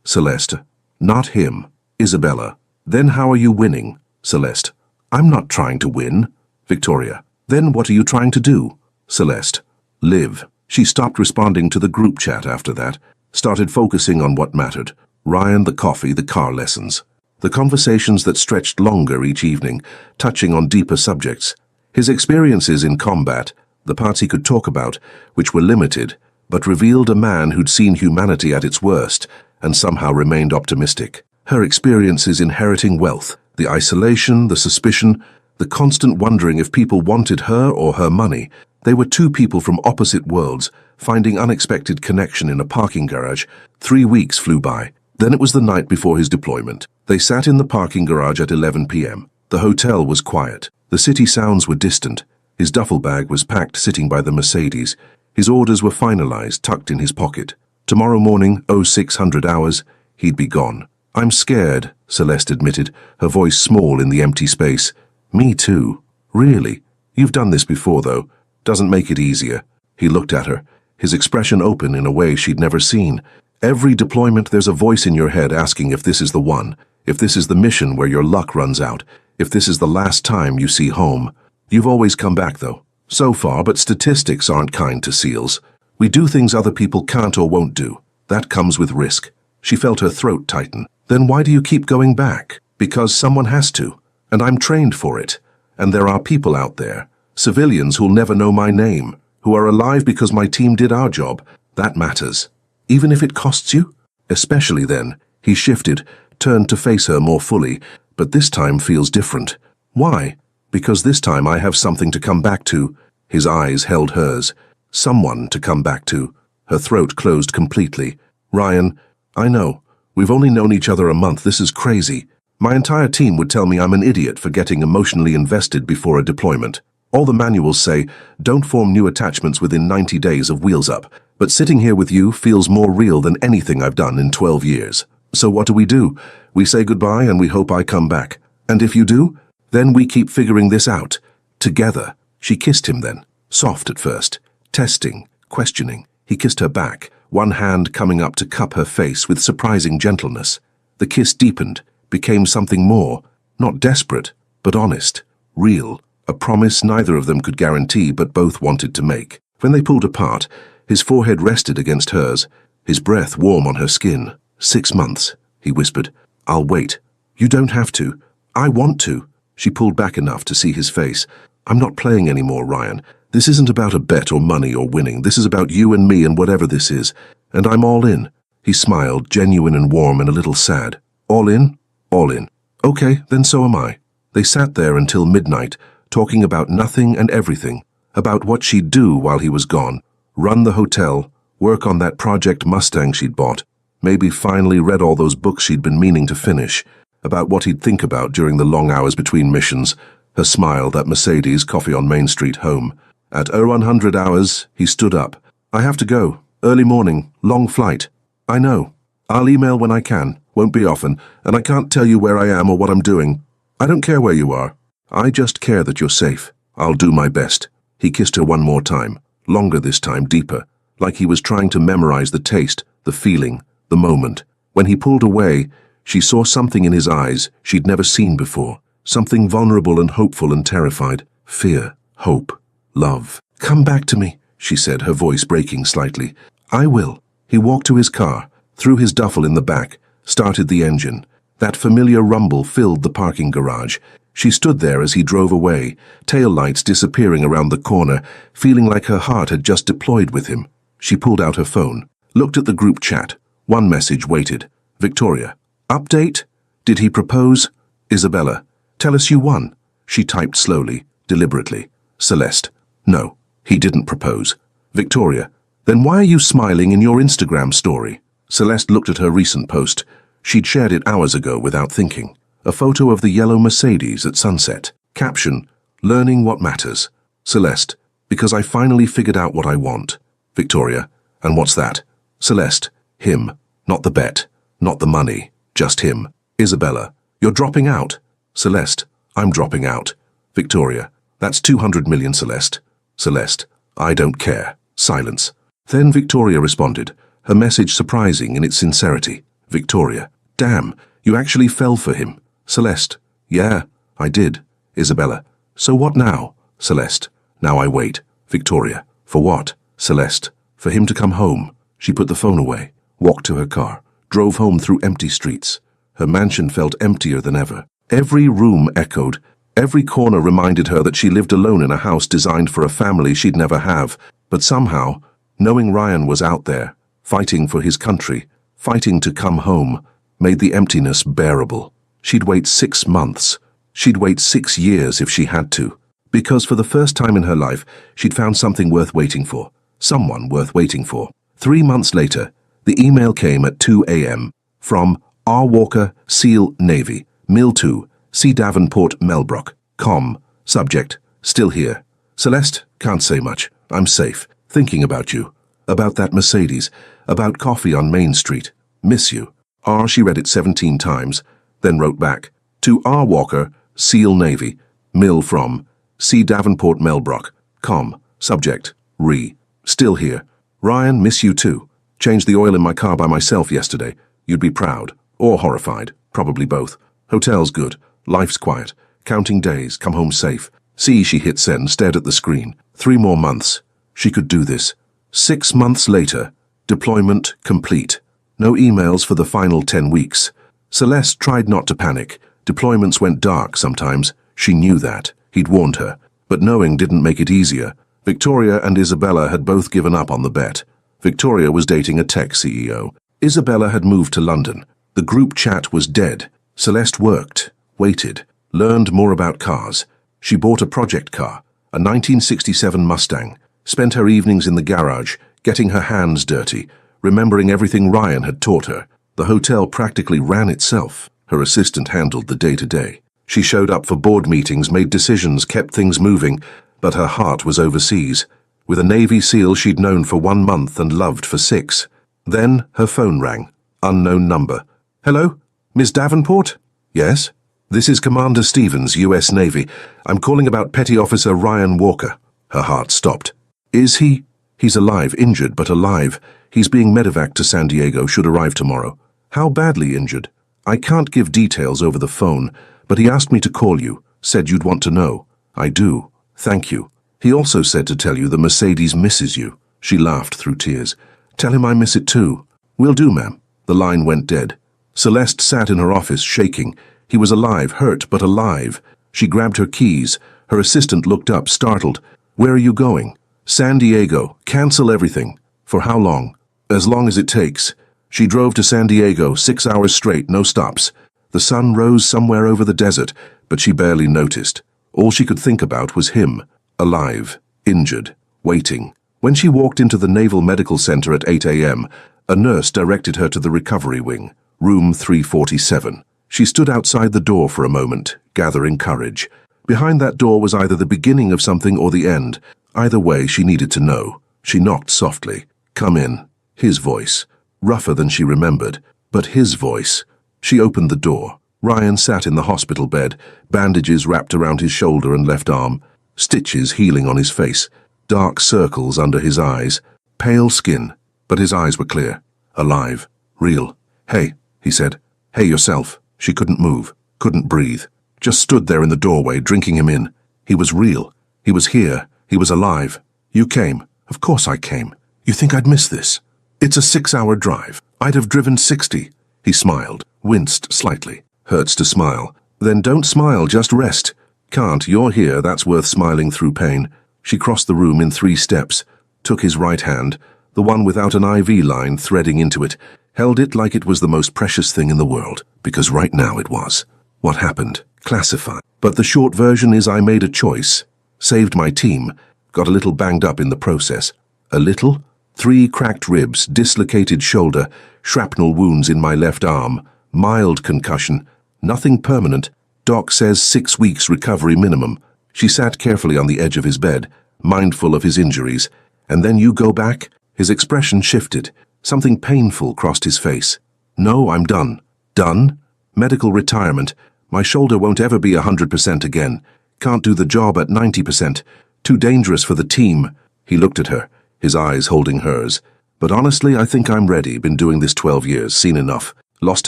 Celeste, "Not him." Isabella, "Then how are you winning?" Celeste, "I'm not trying to win." Victoria, "Then what are you trying to do?" Celeste, "Live." She stopped responding to the group chat after that, started focusing on what mattered. Ryan, the coffee, the car lessons. The conversations that stretched longer each evening, touching on deeper subjects. His experiences in combat, the parts he could talk about, which were limited, but revealed a man who'd seen humanity at its worst and somehow remained optimistic. Her experiences inheriting wealth, the isolation, the suspicion, the constant wondering if people wanted her or her money. They were two people from opposite worlds, finding unexpected connection in a parking garage. 3 weeks flew by. Then it was the night before his deployment. They sat in the parking garage at 11 p.m. The hotel was quiet. The city sounds were distant. His duffel bag was packed sitting by the Mercedes. His orders were finalized, tucked in his pocket. Tomorrow morning, 0600 hours, he'd be gone. "I'm scared," Celeste admitted, her voice small in the empty space. "Me too. Really? You've done this before, though. Doesn't make it easier." He looked at her, his expression open in a way she'd never seen. Every deployment there's a voice in your head asking if this is the one, if this is the mission where your luck runs out, if this is the last time you see home. You've always come back, though. So far, but statistics aren't kind to SEALs. We do things other people can't or won't do. That comes with risk. She felt her throat tighten. "Then why do you keep going back?" "Because someone has to, and I'm trained for it. And there are people out there, civilians who'll never know my name, who are alive because my team did our job. That matters. Even if it costs you?" "Especially then." He shifted, turned to face her more fully, "But this time feels different." "Why?" "Because this time I have something to come back to." His eyes held hers. Someone to come back to. Her throat closed completely. Ryan, I know. We've only known each other a month. This is crazy. My entire team would tell me I'm an idiot for getting emotionally invested before a deployment. All the manuals say, don't form new attachments within 90 days of wheels up. But sitting here with you feels more real than anything I've done in 12 years. So what do? We say goodbye and we hope I come back. And if you do, then we keep figuring this out. Together. She kissed him then. Soft at first. Testing. Questioning. He kissed her back, one hand coming up to cup her face with surprising gentleness. The kiss deepened, became something more. Not desperate, but honest. Real. A promise neither of them could guarantee but both wanted to make. When they pulled apart, his forehead rested against hers, his breath warm on her skin. 6 months, he whispered. I'll wait. You don't have to. I want to. She pulled back enough to see his face. I'm not playing anymore, Ryan. This isn't about a bet or money or winning. This is about you and me and whatever this is. And I'm all in. He smiled, genuine and warm and a little sad. All in? All in. Okay, then so am I. They sat there until midnight, talking about nothing and everything, about what she'd do while he was gone. Run the hotel, work on that Project Mustang she'd bought, maybe finally read all those books she'd been meaning to finish, about what he'd think about during the long hours between missions, her smile, that Mercedes, coffee on Main Street, home. At 0100 hours, he stood up. I have to go. Early morning, long flight. I know. I'll email when I can. Won't be often, and I can't tell you where I am or what I'm doing. I don't care where you are. I just care that you're safe. I'll do my best. He kissed her one more time, longer this time, deeper, like he was trying to memorize the taste, the feeling, the moment. When he pulled away, she saw something in his eyes she'd never seen before, something vulnerable and hopeful and terrified. Fear, hope, love. Come back to me, she said, her voice breaking slightly. I will. He walked to his car, threw his duffel in the back, started the engine. That familiar rumble filled the parking garage. She stood there as he drove away, tail lights disappearing around the corner, feeling like her heart had just deployed with him. She pulled out her phone, looked at the group chat. One message waited. Victoria. Update? Did he propose? Isabella. Tell us you won. She typed slowly, deliberately. Celeste. No, he didn't propose. Victoria. Then why are you smiling in your Instagram story? Celeste looked at her recent post. She'd shared it hours ago without thinking. A photo of the yellow Mercedes at sunset. Caption, learning what matters. Celeste, because I finally figured out what I want. Victoria, and what's that? Celeste, him, not the bet, not the money, just him. Isabella, you're dropping out. Celeste, I'm dropping out. Victoria, that's 200 million, Celeste. Celeste, I don't care. Silence. Then Victoria responded, her message surprising in its sincerity. Victoria, damn, you actually fell for him. Celeste, yeah, I did. Isabella, so what now? Celeste, now I wait. Victoria, for what? Celeste, for him to come home. She put the phone away, walked to her car, drove home through empty streets. Her mansion felt emptier than ever. Every room echoed. Every corner reminded her that she lived alone in a house designed for a family she'd never have. But somehow, knowing Ryan was out there, fighting for his country, fighting to come home, made the emptiness bearable. She'd wait 6 months. She'd wait 6 years if she had to. Because for the first time in her life, she'd found something worth waiting for. Someone worth waiting for. 3 months later, the email came at 2 a.m. from R. Walker, SEAL, Navy, Mill 2, C. Davenport, Melbrook, Com. Subject, still here. Celeste, can't say much. I'm safe. Thinking about you. About that Mercedes. About coffee on Main Street. Miss you. R. She read it 17 times. Then wrote back, to R. Walker, SEAL Navy, Mill from, C. Davenport Melbrook, Com. Subject, Re. Still here. Ryan, miss you too. Changed the oil in my car by myself yesterday. You'd be proud. Or horrified. Probably both. Hotel's good. Life's quiet. Counting days. Come home safe. See, she hit send, stared at the screen. 3 more months. She could do this. 6 months later. Deployment complete. No emails for the final 10 weeks. Celeste tried not to panic. Deployments went dark sometimes. She knew that. He'd warned her. But knowing didn't make it easier. Victoria and Isabella had both given up on the bet. Victoria was dating a tech CEO. Isabella had moved to London. The group chat was dead. Celeste worked, waited, learned more about cars. She bought a project car, a 1967 Mustang, spent her evenings in the garage, getting her hands dirty, remembering everything Ryan had taught her. The hotel practically ran itself. Her assistant handled the day-to-day. She showed up for board meetings, made decisions, kept things moving, but her heart was overseas, with a Navy SEAL she'd known for 1 month and loved for 6. Then her phone rang. Unknown number. "Hello? Miss Davenport?" "Yes?" "This is Commander Stevens, U.S. Navy. I'm calling about Petty Officer Ryan Walker." Her heart stopped. "Is he?" "He's alive, injured, but alive. He's being medevaced to San Diego, should arrive tomorrow." "How badly injured?" "I can't give details over the phone, but he asked me to call you, said you'd want to know." "I do. Thank you. He also said to tell you the Mercedes misses you." She laughed through tears. "Tell him I miss it too." "Will do, ma'am." The line went dead. Celeste sat in her office, shaking. He was alive, hurt, but alive. She grabbed her keys. Her assistant looked up, startled. "Where are you going?" "San Diego. Cancel everything." "For how long?" "As long as it takes." She drove to San Diego, 6 hours straight, no stops. The sun rose somewhere over the desert, but she barely noticed. All she could think about was him, alive, injured, waiting. When she walked into the Naval Medical Center at 8 a.m., a nurse directed her to the recovery wing, room 347. She stood outside the door for a moment, gathering courage. Behind that door was either the beginning of something or the end. Either way, she needed to know. She knocked softly. "Come in." His voice. Rougher than she remembered, but his voice. She opened the door. Ryan sat in the hospital bed, bandages wrapped around his shoulder and left arm, stitches healing on his face, dark circles under his eyes, pale skin, but his eyes were clear, alive, real. "Hey," he said. "Hey yourself." She couldn't move, couldn't breathe, just stood there in the doorway, drinking him in. He was real. He was here. He was alive. "You came." "Of course I came. You think I'd miss this?" "It's a 6-hour drive. I'd have driven 60. He smiled, winced slightly. "Hurts to smile." "Then don't smile, just rest." "Can't, you're here, that's worth smiling through pain." She crossed the room in 3 steps, took his right hand, the one without an IV line threading into it, held it like it was the most precious thing in the world, because right now it was. What happened? Classified. But the short version is I made a choice, saved my team, got a little banged up in the process. A little? 3 cracked ribs, dislocated shoulder, shrapnel wounds in my left arm, mild concussion, nothing permanent. Doc says 6 weeks recovery minimum. She sat carefully on the edge of his bed, mindful of his injuries. "And then you go back?" His expression shifted. Something painful crossed his face. "No, I'm done." "Done?" "Medical retirement. My shoulder won't ever be 100% again. Can't do the job at 90%. Too dangerous for the team." He looked at her, his eyes holding hers. "But honestly, I think I'm ready. Been doing this 12 years, seen enough, lost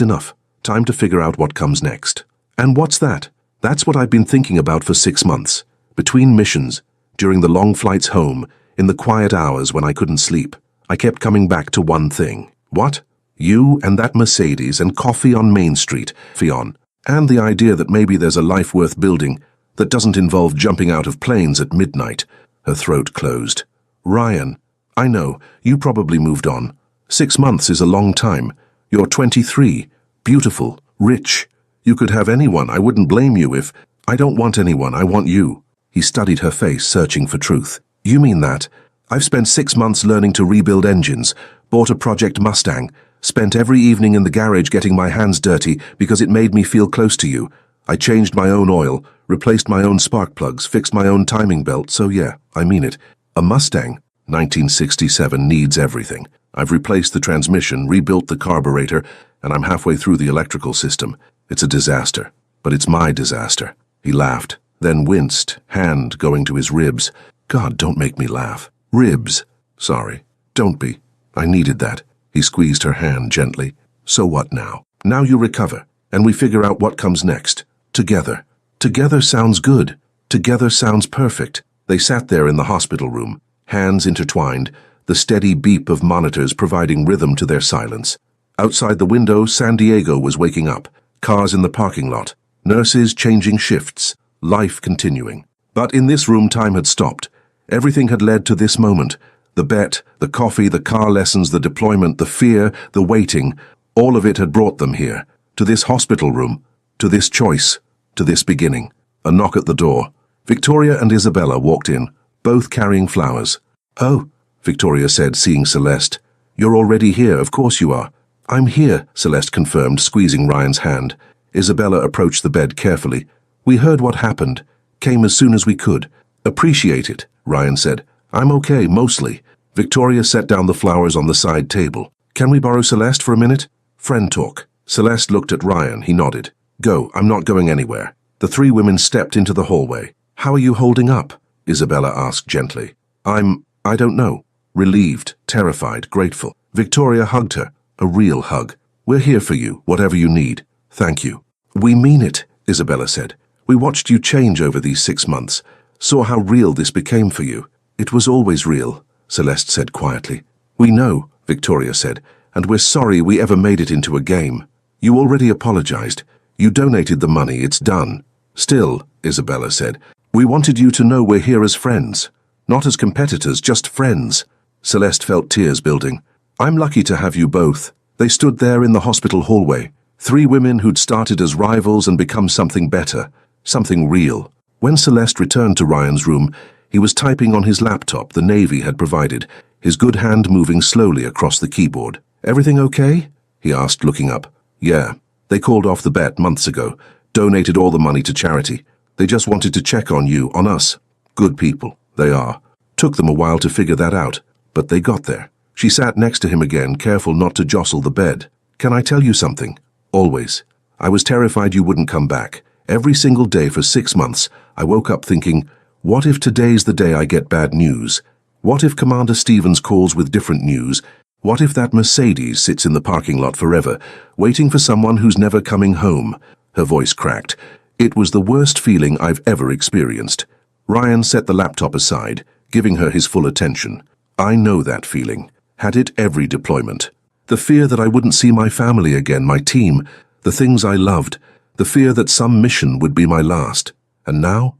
enough. Time to figure out what comes next." "And what's that?" "That's what I've been thinking about for 6 months. Between missions, during the long flights home, in the quiet hours when I couldn't sleep. I kept coming back to one thing." "What?" "You and that Mercedes and coffee on Main Street, Fionn. And the idea that maybe there's a life worth building that doesn't involve jumping out of planes at midnight." Her throat closed. "Ryan, I know, you probably moved on. 6 months is a long time. You're 23, beautiful, rich. You could have anyone. I wouldn't blame you if—" "I don't want anyone, I want you." He studied her face, searching for truth. "You mean that? I've spent 6 months learning to rebuild engines, bought a Project Mustang, spent every evening in the garage getting my hands dirty because it made me feel close to you. I changed my own oil, replaced my own spark plugs, fixed my own timing belt, so yeah, I mean it. A Mustang, 1967, needs everything. I've replaced the transmission, rebuilt the carburetor, and I'm halfway through the electrical system. It's a disaster, but it's my disaster." He laughed, then winced, hand going to his ribs. "God, don't make me laugh. Ribs. Sorry. Don't be. I needed that." He squeezed her hand gently. "So what now? Now you recover, and we figure out what comes next. Together." "Together sounds good. Together sounds perfect." They sat there in the hospital room, hands intertwined, the steady beep of monitors providing rhythm to their silence. Outside the window, San Diego was waking up. Cars in the parking lot. Nurses changing shifts. Life continuing. But in this room, time had stopped. Everything had led to this moment. The bet, the coffee, the car lessons, the deployment, the fear, the waiting. All of it had brought them here. To this hospital room. To this choice. To this beginning. A knock at the door. Victoria and Isabella walked in, both carrying flowers. "Oh," Victoria said, seeing Celeste. "You're already here, of course you are." "I'm here," Celeste confirmed, squeezing Ryan's hand. Isabella approached the bed carefully. "We heard what happened. Came as soon as we could." "Appreciate it," Ryan said. "I'm okay, mostly." Victoria set down the flowers on the side table. "Can we borrow Celeste for a minute?" "Friend talk." Celeste looked at Ryan. He nodded. "Go, I'm not going anywhere." The three women stepped into the hallway. "How are you holding up?" Isabella asked gently. I don't know." Relieved, terrified, grateful. Victoria hugged her. A real hug. "We're here for you, whatever you need. Thank you." "We mean it," Isabella said. "We watched you change over these 6 months, saw how real this became for you." "It was always real," Celeste said quietly. "We know," Victoria said, "and we're sorry we ever made it into a game." "You already apologized. You donated the money, it's done." "Still," Isabella said, "we wanted you to know we're here as friends. Not as competitors, just friends." Celeste felt tears building. "I'm lucky to have you both." They stood there in the hospital hallway. Three women who'd started as rivals and become something better, something real. When Celeste returned to Ryan's room, he was typing on his laptop the Navy had provided, his good hand moving slowly across the keyboard. "Everything okay?" he asked, looking up. "Yeah. They called off the bet months ago, donated all the money to charity. They just wanted to check on you, on us. Good people, they are. Took them a while to figure that out, but they got there." She sat next to him again, careful not to jostle the bed. "Can I tell you something?" "Always. I was terrified you wouldn't come back. Every single day for 6 months, I woke up thinking, what if today's the day I get bad news? What if Commander Stevens calls with different news? What if that Mercedes sits in the parking lot forever, waiting for someone who's never coming home?" Her voice cracked. "It was the worst feeling I've ever experienced." Ryan set the laptop aside, giving her his full attention. "I know that feeling. Had it every deployment. The fear that I wouldn't see my family again, my team, the things I loved, the fear that some mission would be my last. And now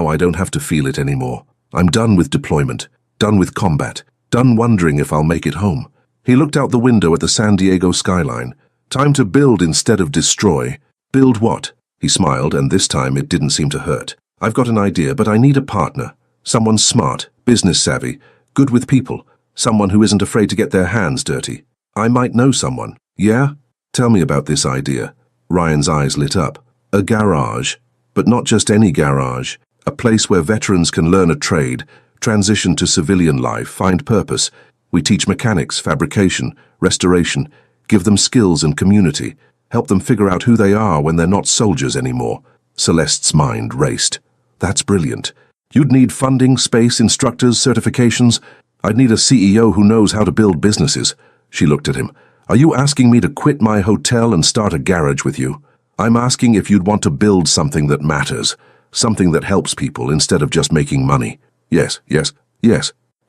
I don't have to feel it anymore. I'm done with deployment, done with combat, done wondering if I'll make it home." He looked out the window at the San Diego skyline. "Time to build instead of destroy." "Build what?" He smiled, and this time it didn't seem to hurt. "I've got an idea, but I need a partner. Someone smart, business savvy, good with people. Someone who isn't afraid to get their hands dirty. I might know someone." "Yeah? Tell me about this idea." Ryan's eyes lit up. "A garage. But not just any garage. A place where veterans can learn a trade, transition to civilian life, find purpose. We teach mechanics, fabrication, restoration, give them skills and community, help them figure out who they are when they're not soldiers anymore." Celeste's mind raced. "That's brilliant. You'd need funding, space, instructors, certifications. I'd need a CEO who knows how to build businesses." She looked at him. "Are you asking me to quit my hotel and start a garage with you? I'm asking if you'd want to build something that matters, something that helps people instead of just making money." Yes.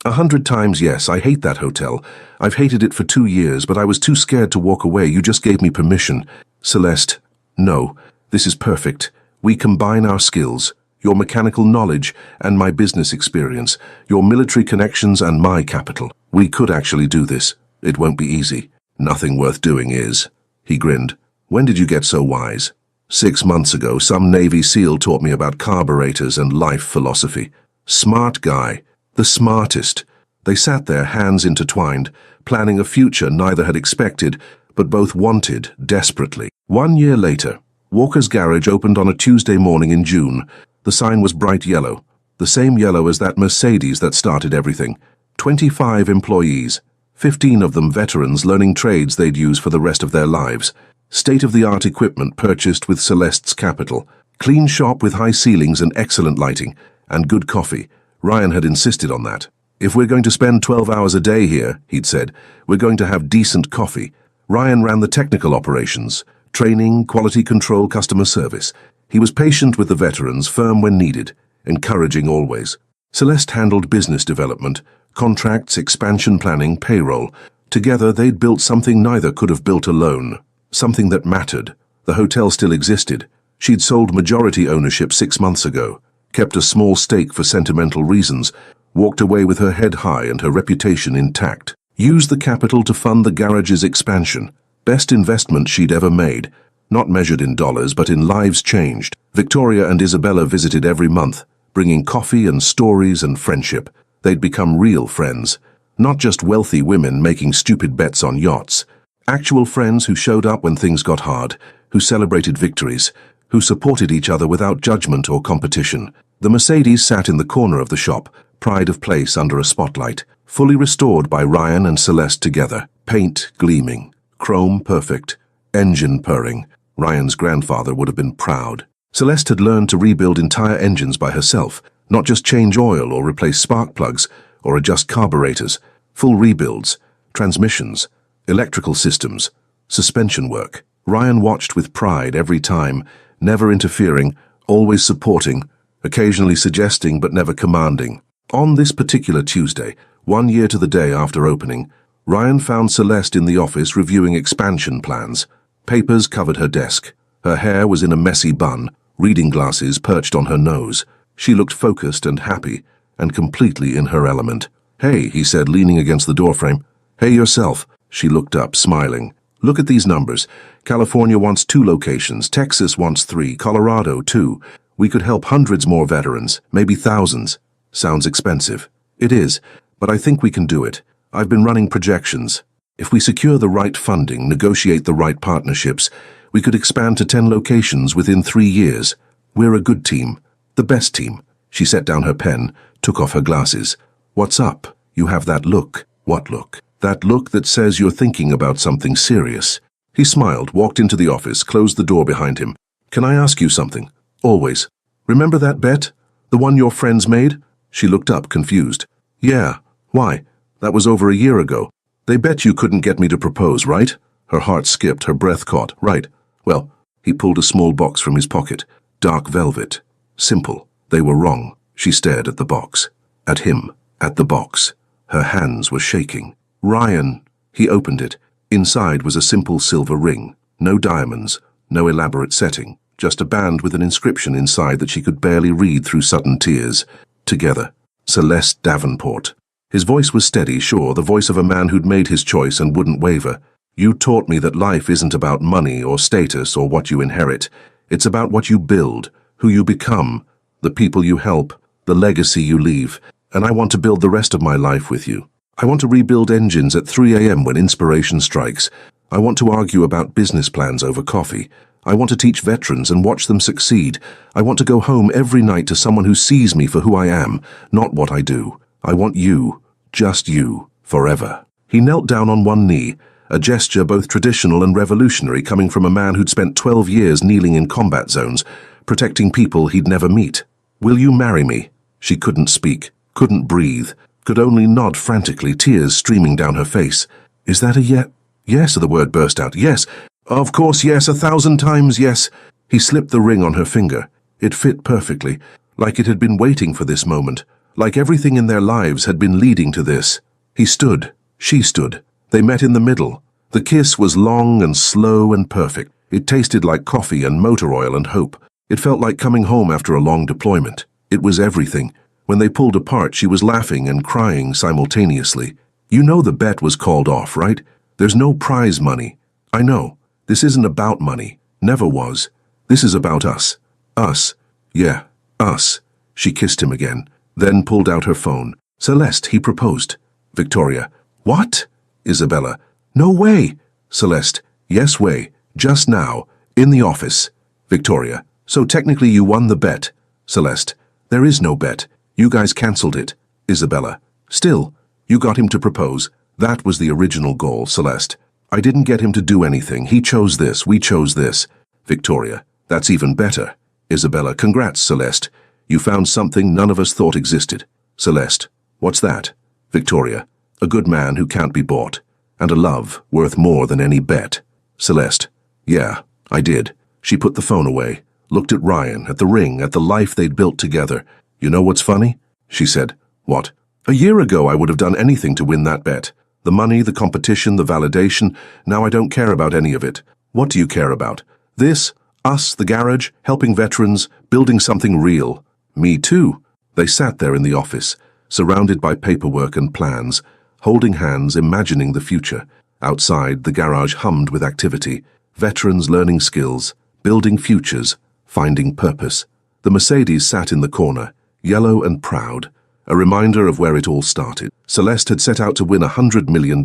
100 times yes. I hate that hotel. I've hated it for 2 years, but I was too scared to walk away. You just gave me permission." "Celeste, no. This is perfect. We combine our skills. Your mechanical knowledge and my business experience, your military connections and my capital. We could actually do this. It won't be easy. Nothing worth doing is." He grinned. "When did you get so wise?" 6 months ago, some Navy SEAL taught me about carburetors and life philosophy. Smart guy. The smartest. They sat there, hands intertwined, planning a future neither had expected, but both wanted desperately. 1 year later, Walker's garage opened on a Tuesday morning in June. The sign was bright yellow, the same yellow as that Mercedes that started everything. 25 employees, 15 of them veterans learning trades they'd use for the rest of their lives. State-of-the-art equipment purchased with Celeste's capital. Clean shop with high ceilings and excellent lighting. And good coffee. Ryan had insisted on that. "If we're going to spend 12 hours a day here," he'd said, "we're going to have decent coffee." Ryan ran the technical operations, training, quality control, customer service. He was patient with the veterans, firm when needed, encouraging always. Celeste handled business development, contracts, expansion planning, payroll. Together they'd built something neither could have built alone. Something that mattered. The hotel still existed. She'd sold majority ownership 6 months ago, kept a small stake for sentimental reasons, walked away with her head high and her reputation intact. Used the capital to fund the garage's expansion. Best investment she'd ever made. Not measured in dollars, but in lives changed. Victoria and Isabella visited every month, bringing coffee and stories and friendship. They'd become real friends, not just wealthy women making stupid bets on yachts. Actual friends who showed up when things got hard, who celebrated victories, who supported each other without judgment or competition. The Mercedes sat in the corner of the shop, pride of place under a spotlight, fully restored by Ryan and Celeste together. Paint gleaming, chrome perfect, engine purring. Ryan's grandfather would have been proud. Celeste had learned to rebuild entire engines by herself, not just change oil or replace spark plugs or adjust carburetors. Full rebuilds, transmissions, electrical systems, suspension work. Ryan watched with pride every time, never interfering, always supporting, occasionally suggesting but never commanding. On this particular Tuesday, 1 year to the day after opening, Ryan found Celeste in the office reviewing expansion plans. Papers covered her desk. Her hair was in a messy bun, reading glasses perched on her nose. She looked focused and happy, and completely in her element. "Hey," he said, leaning against the doorframe. "Hey yourself." She looked up, smiling. "Look at these numbers. California wants 2 locations, Texas wants 3, Colorado 2. We could help hundreds more veterans, maybe thousands. Sounds expensive. It is, but I think we can do it. I've been running projections. If we secure the right funding, negotiate the right partnerships, we could expand to 10 locations within 3 years. We're a good team. The best team." She set down her pen, took off her glasses. "What's up? You have that look." "What look?" "That look that says you're thinking about something serious." He smiled, walked into the office, closed the door behind him. "Can I ask you something?" "Always." "Remember that bet? The one your friends made?" She looked up, confused. "Yeah. Why? That was over a year ago. They bet you couldn't get me to propose, right?" Her heart skipped, her breath caught. "Right. Well," he pulled a small box from his pocket. Dark velvet. Simple. They were wrong. She stared at the box. At him. At the box. Her hands were shaking. "Ryan." He opened it. Inside was a simple silver ring. No diamonds. No elaborate setting. Just a band with an inscription inside that she could barely read through sudden tears. Together. Celeste Davenport. His voice was steady, sure, the voice of a man who'd made his choice and wouldn't waver. "You taught me that life isn't about money or status or what you inherit. It's about what you build, who you become, the people you help, the legacy you leave. And I want to build the rest of my life with you. I want to rebuild engines at 3 a.m. when inspiration strikes. I want to argue about business plans over coffee. I want to teach veterans and watch them succeed. I want to go home every night to someone who sees me for who I am, not what I do. I want you, just you, forever." He knelt down on one knee, a gesture both traditional and revolutionary coming from a man who'd spent 12 years kneeling in combat zones, protecting people he'd never meet. "Will you marry me?" She couldn't speak, couldn't breathe, could only nod frantically, tears streaming down her face. "Is that a yet?" "Yes," the word burst out. "Yes. Of course, yes, 1,000 times yes." He slipped the ring on her finger. It fit perfectly, like it had been waiting for this moment, like everything in their lives had been leading to this. He stood. She stood. They met in the middle. The kiss was long and slow and perfect. It tasted like coffee and motor oil and hope. It felt like coming home after a long deployment. It was everything. When they pulled apart, she was laughing and crying simultaneously. "You know the bet was called off, right? There's no prize money." "I know. This isn't about money. Never was. This is about us. Us. Yeah, us." She kissed him again, then pulled out her phone. "Celeste, he proposed." Victoria. "What?" Isabella. "No way." Celeste. "Yes way. Just now. In the office." Victoria. "So technically you won the bet." Celeste. "There is no bet. You guys cancelled it." Isabella. "Still, you got him to propose. That was the original goal." Celeste. "I didn't get him to do anything. He chose this. We chose this." Victoria. "That's even better." Isabella. "Congrats, Celeste. You found something none of us thought existed." Celeste. "What's that?" Victoria. "A good man who can't be bought. And a love worth more than any bet." Celeste. "Yeah, I did." She put the phone away, looked at Ryan, at the ring, at the life they'd built together. "You know what's funny?" She said. "What?" "A year ago I would have done anything to win that bet. The money, the competition, the validation. Now I don't care about any of it. What do you care about? This, us, the garage, helping veterans, building something real. Me too." They sat there in the office, surrounded by paperwork and plans, holding hands, imagining the future. Outside, the garage hummed with activity. Veterans learning skills, building futures, finding purpose. The Mercedes sat in the corner, yellow and proud, a reminder of where it all started. Celeste had set out to win $100 million.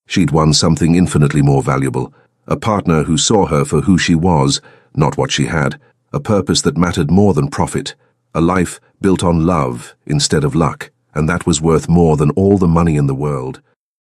She'd won something infinitely more valuable, a partner who saw her for who she was, not what she had, a purpose that mattered more than profit, a life built on love instead of luck, and that was worth more than all the money in the world.